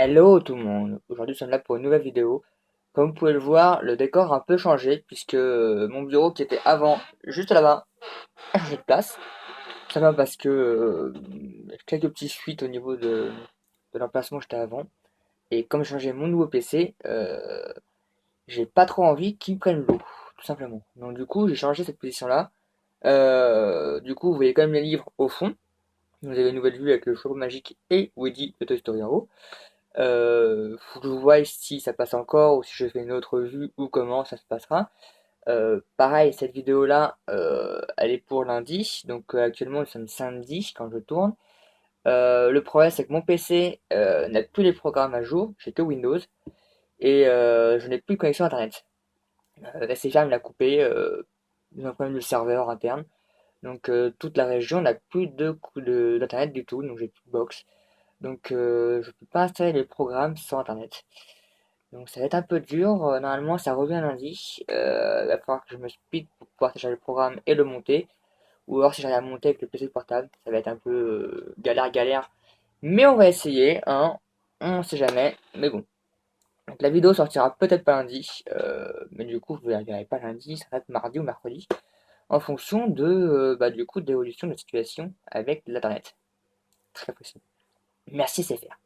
Hello tout le monde, aujourd'hui nous sommes là pour une nouvelle vidéo. Comme vous pouvez le voir, le décor a un peu changé puisque mon bureau qui était avant juste là-bas a changé de place. Ça va parce que quelques petites fuites au niveau de l'emplacement où j'étais avant. Et comme j'ai changé mon nouveau PC, j'ai pas trop envie qu'il me prenne l'eau, tout simplement. Donc du coup j'ai changé cette position-là. Du coup vous voyez quand même les livres au fond. Vous avez une nouvelle vue avec le cheveu magique et Woody de Toy Story en haut. Faut que je vois si ça passe encore ou si je fais une autre vue ou comment ça se passera. Pareil, cette vidéo-là, elle est pour lundi, donc actuellement nous sommes samedi quand je tourne. Le problème c'est que mon PC n'a plus les programmes à jour, j'ai que Windows et je n'ai plus de connexion internet. SFR me l'a coupé, ils ont un problème de serveur interne, donc toute la région n'a plus d'internet du tout, donc j'ai plus de box. Donc je peux pas installer les programmes sans internet. Donc ça va être un peu dur. Normalement, ça revient lundi. Il va falloir que je me speed pour pouvoir télécharger le programme et le monter. Ou alors si j'arrive à monter avec le PC portable, ça va être un peu galère. Mais on va essayer, hein. On sait jamais. Mais bon. Donc la vidéo sortira peut-être pas lundi. Mais du coup, vous ne la verrez pas lundi. Ça va être mardi ou mercredi. En fonction de, du coup, de l'évolution de la situation avec l'internet. Très précis. Merci CFR.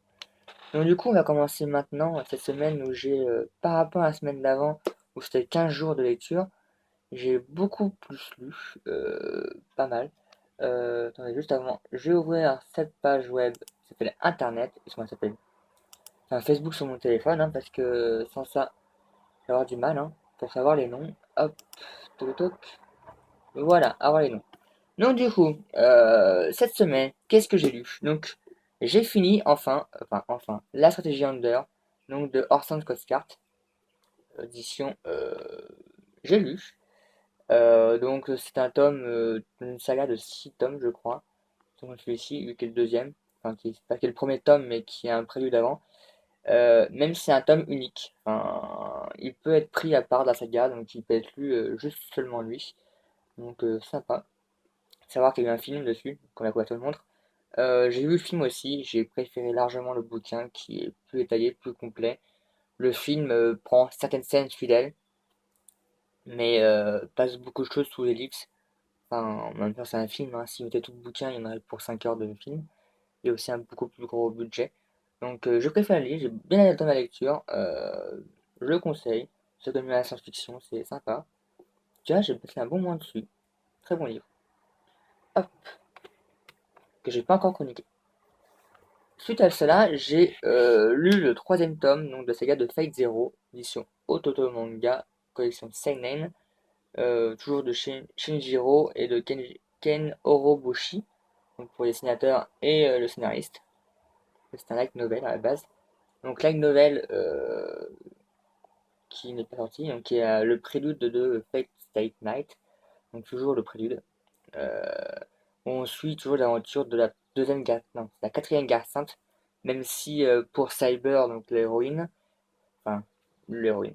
Donc du coup, on va commencer maintenant cette semaine où j'ai, par rapport à la semaine d'avant, où c'était 15 jours de lecture, j'ai beaucoup plus lu, pas mal. Attendez, juste avant, je vais ouvrir cette page web qui s'appelle Internet, comment ça s'appelle? Enfin, Facebook sur mon téléphone, hein, parce que sans ça, je vais avoir du mal, hein, pour savoir les noms. Hop, toc, toc. Voilà, avoir les noms. Donc du coup, cette semaine, qu'est-ce que j'ai lu? Donc, j'ai fini enfin, la stratégie Under, donc de Orson Scott Card, édition, j'ai lu. Donc c'est un tome, une saga de 6 tomes, je crois. Donc celui-ci, vu qu'il est le deuxième, enfin qui, pas qui est le premier tome, mais qui est un prélude avant. Même si c'est un tome unique, enfin, il peut être pris à part de la saga, donc il peut être lu juste seulement lui. Donc sympa. Savoir qu'il y a eu un film dessus, comme la couverture le montre. J'ai vu le film aussi, j'ai préféré largement le bouquin qui est plus détaillé, plus complet. Le film prend certaines scènes fidèles, mais passe beaucoup de choses sous l'ellipse. Enfin, en même temps, c'est un film, hein. S'il mettait tout le bouquin, il y en aurait pour 5 heures de film. Il y a aussi un beaucoup plus gros budget. Donc, je préfère lire, j'ai bien adapté ma lecture. Je le conseille. C'est comme la science-fiction, c'est sympa. Tu vois, j'ai passé un bon moment dessus. Très bon livre. Hop, que j'ai pas encore chroniqué. Suite à cela, j'ai lu le troisième tome donc, de la saga de Fate Zero, édition Ototo Manga, collection Seinen, toujours de Shinjiro et de Ken Orobushi, donc pour les dessinateurs et le scénariste. C'est un light novel à la base. Donc light novel qui n'est pas sorti, donc qui est le prélude de Fate State Night, donc toujours le prélude. Euh, on suit toujours l'aventure de la deuxième guerre, non, la quatrième guerre sainte, même si pour Cyber, donc l'héroïne, enfin l'héroïne,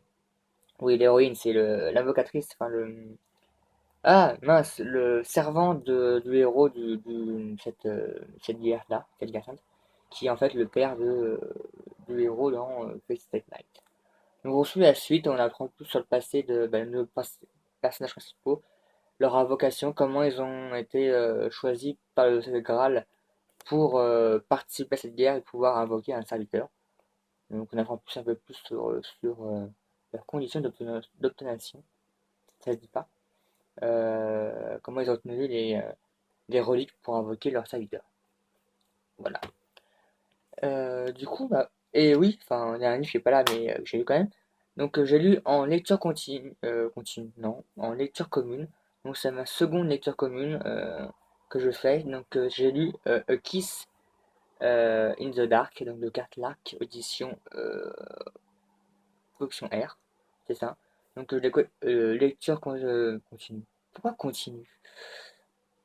oui l'héroïne c'est l'invocatrice, enfin le ah mince, le servant du héros cette guerre-là, cette guerre sainte, qui est en fait le père du héros dans Fate Stay Night. Donc on suit la suite, on apprend plus sur le passé de nos personnages principaux, leur invocation, comment ils ont été choisis par le Graal pour participer à cette guerre et pouvoir invoquer un serviteur. Donc on apprend un peu plus sur leurs conditions d'obtention, ça se dit pas. Comment ils ont obtenu les reliques pour invoquer leur serviteur. Voilà. Du coup, et oui, enfin, il y a un livre, je suis pas là, mais j'ai lu quand même. Donc j'ai lu en lecture continue, non, en lecture commune. Donc c'est ma seconde lecture commune que je fais. Donc j'ai lu A Kiss in the Dark, donc de Cartlark, audition Option R, c'est ça. Donc lecture continue. Pourquoi continue?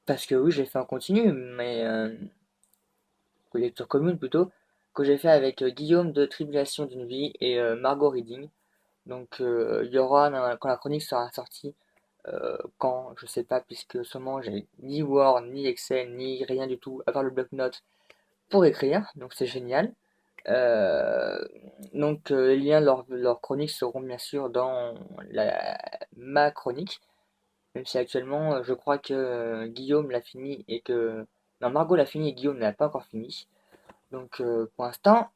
Parce que oui, j'ai fait en continu, mais lecture commune plutôt, que j'ai fait avec Guillaume de Tribulation d'une vie et Margot Reading. Donc il y aura, quand la chronique sera sortie, quand, je sais pas, puisque seulement j'ai ni Word, ni Excel, ni rien du tout, à part le bloc-notes pour écrire, donc c'est génial. Euh, donc les liens, leurs chroniques seront bien sûr dans ma chronique, même si actuellement je crois que Guillaume l'a fini et que... Non, Margot l'a fini et Guillaume n'a pas encore fini. Donc pour l'instant,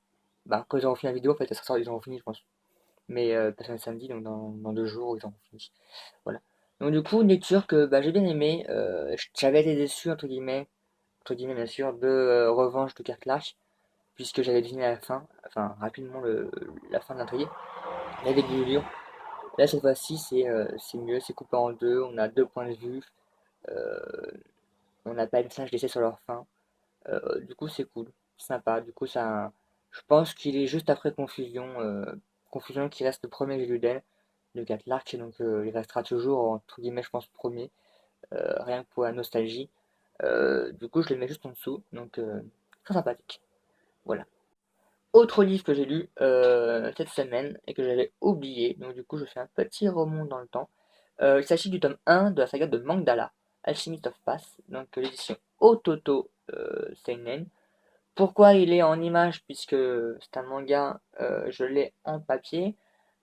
bah, quand ils auront fini la vidéo, en fait, ils auront fini, je pense. Mais parce que c'est samedi, donc dans 2 jours, ils auront fini. Voilà. Donc du coup, une lecture que bah, j'ai bien aimé. J'avais été déçu, entre guillemets bien sûr, de Revanche de Cartlash, puisque j'avais deviné la fin, enfin rapidement la fin de l'intrigue, la début du livre. Là, cette fois-ci, c'est mieux, c'est coupé en deux, on a deux points de vue, euh, on n'a pas le message laissé sur leur fin. Du coup, c'est cool, sympa. Du coup, je pense qu'il est juste après Confusion, Confusion qui reste le premier Géluden de Gatlark, donc il restera toujours, entre guillemets, je pense, premier, rien que pour la nostalgie. Du coup, je le mets juste en dessous, donc très sympathique. Voilà. Autre livre que j'ai lu cette semaine et que j'avais oublié, donc du coup, je fais un petit remont dans le temps. Il s'agit du tome 1 de la saga de Mandala, Alchemist of Path, donc l'édition Ototo Seinen. Pourquoi il est en image puisque c'est un manga, je l'ai en papier,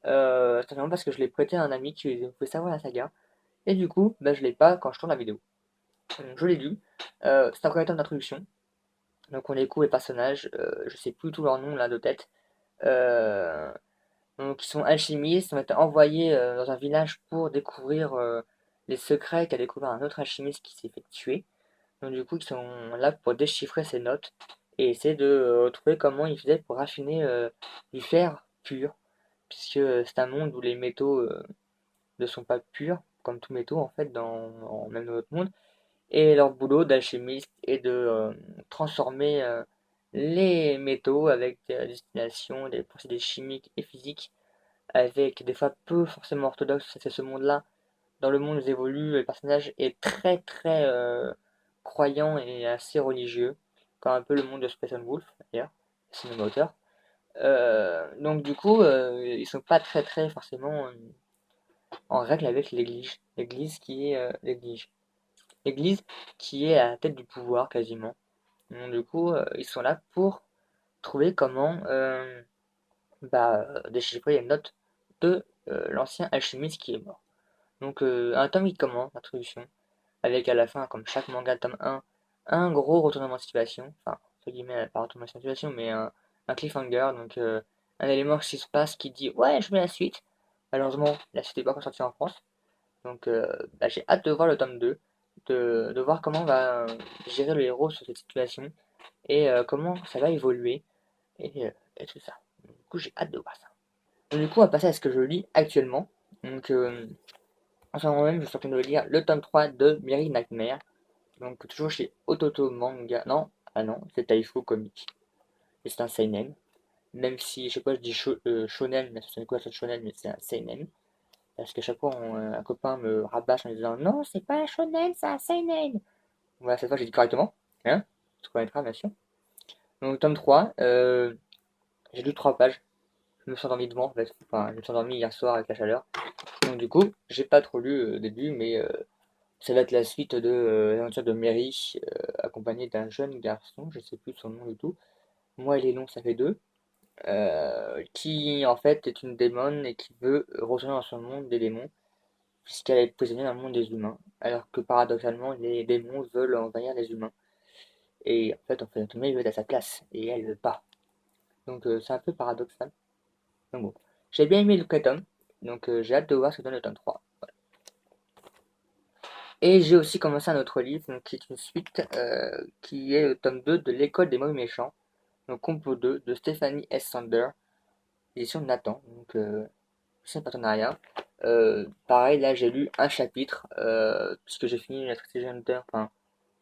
simplement parce que je l'ai prêté à un ami qui voulait savoir la saga, et du coup, bah, je l'ai pas quand je tourne la vidéo. Donc, je l'ai lu, c'est un premier tome d'introduction, donc on découvre les personnages, je sais plus tout leur nom là de tête, euh, donc ils sont alchimistes, ils ont été envoyés dans un village pour découvrir les secrets qu'a découvert un autre alchimiste qui s'est fait tuer. Donc du coup, ils sont là pour déchiffrer ces notes et essayer de trouver comment ils faisaient pour raffiner du fer pur, puisque c'est un monde où les métaux ne sont pas purs, comme tous métaux en fait, même dans notre monde. Et leur boulot d'alchimiste est de transformer les métaux avec des destinations, des procédés chimiques et physiques, avec des fois peu forcément orthodoxes, c'est ce monde-là. Dans le monde où ils évoluent, le personnage est très très croyant et assez religieux, comme un peu le monde de Space Wolf d'ailleurs, c'est le même auteur. Donc du coup, ils sont pas très très forcément en règle avec l'église qui est à la tête du pouvoir quasiment. Donc du coup, ils sont là pour trouver comment déchiffrer les notes de l'ancien alchimiste qui est mort. Donc un tome qui commence, l'introduction, avec à la fin, comme chaque manga tome un gros retournement de situation, enfin, entre guillemets, pas retournement de situation, mais un cliffhanger, donc un élément qui se passe qui dit ouais, je mets la suite. Malheureusement, la suite n'est pas encore sortie en France, donc bah, j'ai hâte de voir le tome 2, de voir comment va gérer le héros sur cette situation et comment ça va évoluer et tout ça. Du coup, j'ai hâte de voir ça. Donc, du coup, on va passer à ce que je lis actuellement. Donc, en ce moment même, je suis en train de lire le tome 3 de Miri Nightmare. Donc toujours chez Ototo Manga. Non, ah non, c'est Taifu Comics. Et c'est un seinen. Même si, je sais pas, je dis shonen, mais c'est une couverture de shonen, mais c'est un seinen. Parce qu'à chaque fois, un copain me rabâche en disant non, c'est pas un shonen, c'est un seinen. Voilà, cette fois, j'ai dit correctement. Hein? Tu connaîtras, bien sûr. Donc, tome 3, j'ai lu 3 pages. Je me suis endormi devant, en fait. Enfin, je me suis endormi hier soir avec la chaleur. Donc, du coup, j'ai pas trop lu au début, mais ça va être la suite de l'aventure de Mary, accompagnée d'un jeune garçon, je sais plus son nom du tout. Moi et les noms, ça fait deux. Qui en fait est une démone et qui veut retourner dans son monde des démons, puisqu'elle est prisonnière dans le monde des humains, alors que paradoxalement, les démons veulent envahir les humains. Et en fait, Antonia, il veut être à sa place, et elle veut pas. Donc c'est un peu paradoxal. Donc bon, j'ai bien aimé le tome, donc j'ai hâte de voir ce que donne le tome 3. Et j'ai aussi commencé un autre livre, donc, qui est une suite, qui est le tome 2 de L'école des mauvais méchants, donc Compo 2 de Stéphanie S. Sander, édition de Nathan, donc c'est un partenariat. Pareil, là j'ai lu un chapitre, puisque j'ai fini la Strategy Hunter, enfin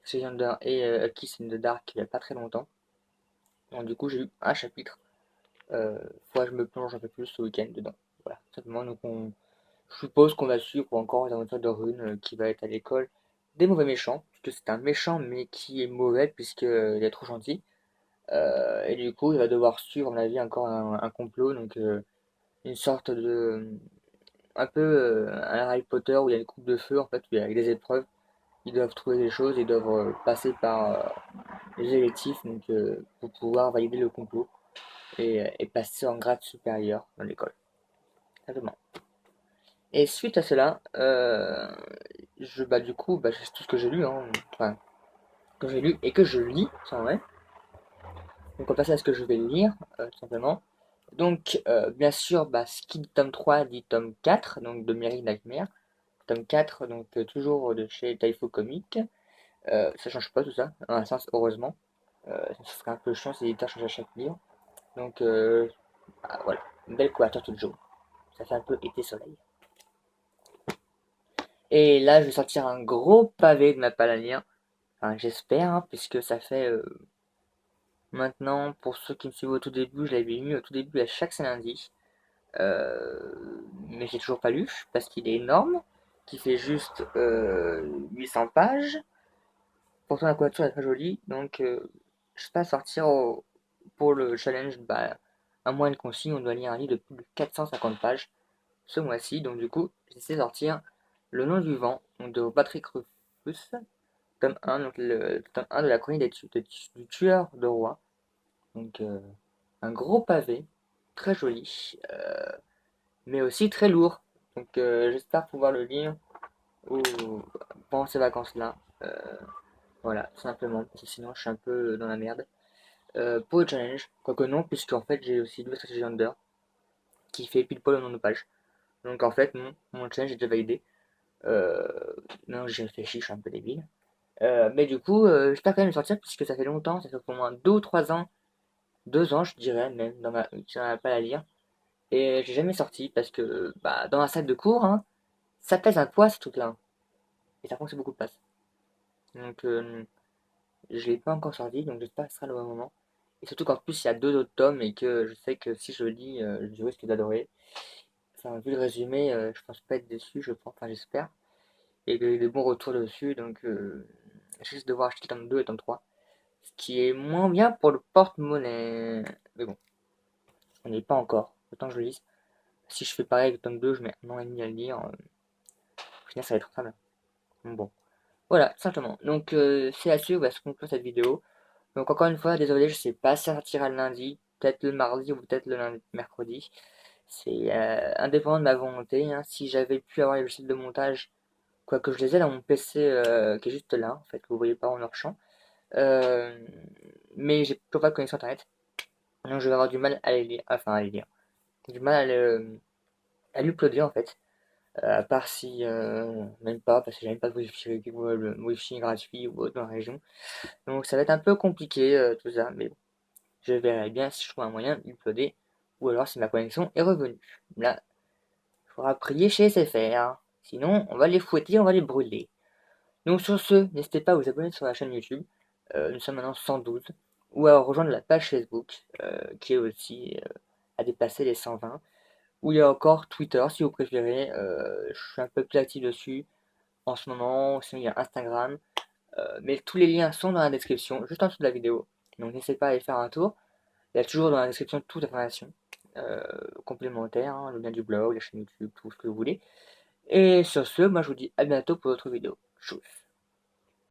Strategy Hunter et A Kiss in the Dark il n'y a pas très longtemps. Donc du coup j'ai lu un chapitre, faudra que je me plonge un peu plus ce week-end dedans. Voilà, simplement, donc je suppose qu'on va suivre encore les aventures de Rune qui va être à l'école des mauvais méchants, puisque c'est un méchant mais qui est mauvais puisqu'il est trop gentil. Et du coup, il va devoir suivre, à mon avis, encore un complot, donc une sorte de... un peu un Harry Potter où il y a une coupe de feu, en fait, où il y a des épreuves. Ils doivent trouver des choses, ils doivent passer par les électifs donc, pour pouvoir valider le complot. et passer en grade supérieur dans l'école. Simplement. Et suite à cela, du coup, c'est tout ce que j'ai lu, hein, enfin, que j'ai lu et que je lis, c'est vrai. Donc on va passer à ce que je vais lire, tout simplement. Donc, bien sûr, ce qui dit tome 3 dit tome 4, donc de Mary Nightmare. Tome 4, donc toujours de chez Taifo Comics. Ça change pas tout ça, dans un sens, heureusement. Ça serait un peu chiant si l'éditeur changeait à chaque livre. Donc, voilà, une belle couverture toute jaune. Ça fait un peu été soleil. Et là, je vais sortir un gros pavé de ma palle à lire. Enfin, j'espère, hein, puisque ça fait maintenant, pour ceux qui me suivent au tout début, je l'avais mis au tout début à chaque lundi. Euh, mais j'ai toujours pas lu parce qu'il est énorme, qui fait juste 800 pages. Pourtant, la couverture est très jolie, donc je sais pas sortir pour le challenge. Un mois une consigne, on doit lire un livre de plus de 450 pages ce mois-ci. Donc, du coup, j'essaie de sortir Le Nom du Vent donc de Patrick Rufus, tome 1, donc le tome 1 de la chronique du tueur de roi. Donc, un gros pavé, très joli, mais aussi très lourd. Donc, j'espère pouvoir le lire ou pendant ces vacances-là. Voilà, tout simplement, parce que sinon je suis un peu dans la merde. Pour le challenge, quoique non, puisque en fait j'ai aussi lu Strategy Under qui fait pile poil au nom de page. Donc en fait, non, mon challenge est déjà validé. Euh, non, j'ai réfléchi, je suis un peu débile. Mais du coup, j'espère quand même le sortir puisque ça fait longtemps, ça fait au moins 2 ou 3 ans, 2 ans je dirais même, sur ma pas à lire. Et j'ai jamais sorti parce que dans un sac de cours, hein, ça pèse un poids ce truc-là. Et ça prend aussi beaucoup de place. Donc je l'ai pas encore sorti, donc j'espère que ce sera le bon moment. Et surtout qu'en plus, il y a 2 autres tomes et que je sais que si je le lis, je risque d'adorer. Enfin, vu le résumé, je pense pas être déçu, je pense, enfin j'espère. Et des bons retours dessus, donc je risque de voir acheter le tome 2 et tome 3. Ce qui est moins bien pour le porte-monnaie. Mais bon, on n'y est pas encore, autant que je le lise. Si je fais pareil avec le tome 2, je mets un an et demi à le lire. Au final, ça va être très bien. Bon, voilà, tout simplement. Donc c'est là-dessus, on va se conclure cette vidéo. Donc encore une fois, désolé, je sais pas si ça sortira le lundi, peut-être le mardi ou peut-être le lundi, mercredi. C'est indépendant de ma volonté, hein. Si j'avais pu avoir les logiciels de montage, quoique je les ai dans mon PC qui est juste là, en fait, que vous voyez pas en hors champ. Euh, mais j'ai toujours pas de connexion internet. Donc je vais avoir du mal à les lire, enfin à les lire. Du mal à l'uploader en fait. À part si, même pas, parce que j'ai même pas de wifi gratuit ou autre dans la région. Donc ça va être un peu compliqué tout ça, mais bon. Je verrai bien si je trouve un moyen d'uploader ou alors si ma connexion est revenue. Là, il faudra prier chez SFR. Sinon, on va les fouetter, on va les brûler. Donc sur ce, n'hésitez pas à vous abonner sur la chaîne YouTube. Nous sommes maintenant 112. Ou à rejoindre la page Facebook, qui est aussi à dépasser les 120. Ou il y a encore Twitter, si vous préférez. Je suis un peu plus actif dessus en ce moment. Sinon, il y a Instagram. Mais tous les liens sont dans la description, juste en dessous de la vidéo. Donc n'hésitez pas à aller faire un tour. Il y a toujours dans la description toute information complémentaire, hein, le lien du blog, la chaîne YouTube, tout ce que vous voulez. Et sur ce, moi je vous dis à bientôt pour d'autres vidéos. Tchuss.